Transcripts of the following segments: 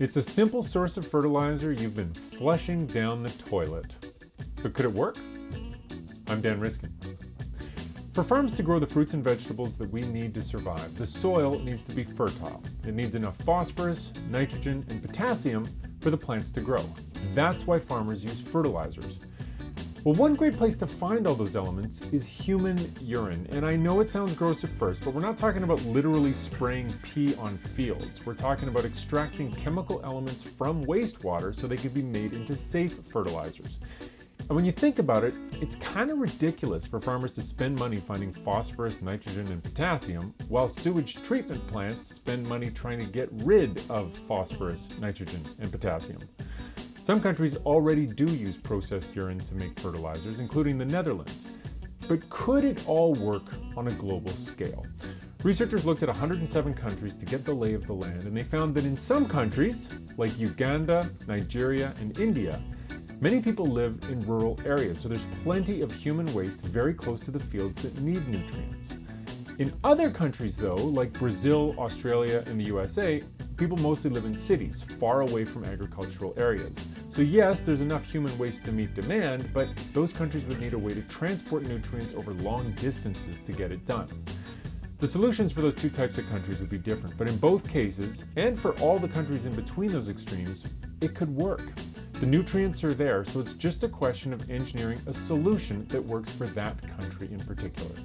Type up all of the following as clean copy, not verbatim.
It's a simple source of fertilizer you've been flushing down the toilet. But could it work? I'm Dan Riskin. For farms to grow the fruits and vegetables that we need to survive, the soil needs to be fertile. It needs enough phosphorus, nitrogen, and potassium for the plants to grow. That's why farmers use fertilizers. Well, one great place to find all those elements is human urine. And I know it sounds gross at first, but we're not talking about literally spraying pee on fields. We're talking about extracting chemical elements from wastewater so they can be made into safe fertilizers. And when you think about it, it's kind of ridiculous for farmers to spend money finding phosphorus, nitrogen, and potassium, while sewage treatment plants spend money trying to get rid of phosphorus, nitrogen, and potassium. Some countries already do use processed urine to make fertilizers, including the Netherlands. But could it all work on a global scale? Researchers looked at 107 countries to get the lay of the land, and they found that in some countries, like Uganda, Nigeria, and India, many people live in rural areas, so there's plenty of human waste very close to the fields that need nutrients. In other countries though, like Brazil, Australia, and the USA, people mostly live in cities, far away from agricultural areas. So yes, there's enough human waste to meet demand, but those countries would need a way to transport nutrients over long distances to get it done. The solutions for those two types of countries would be different, but in both cases, and for all the countries in between those extremes, it could work. The nutrients are there, so it's just a question of engineering a solution that works for that country in particular.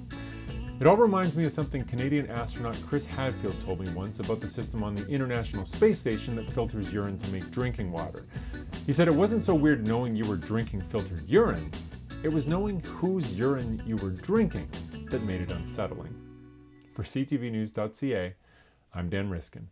It all reminds me of something Canadian astronaut Chris Hadfield told me once about the system on the International Space Station that filters urine to make drinking water. He said it wasn't so weird knowing you were drinking filtered urine, it was knowing whose urine you were drinking that made it unsettling. For ctvnews.ca, I'm Dan Riskin.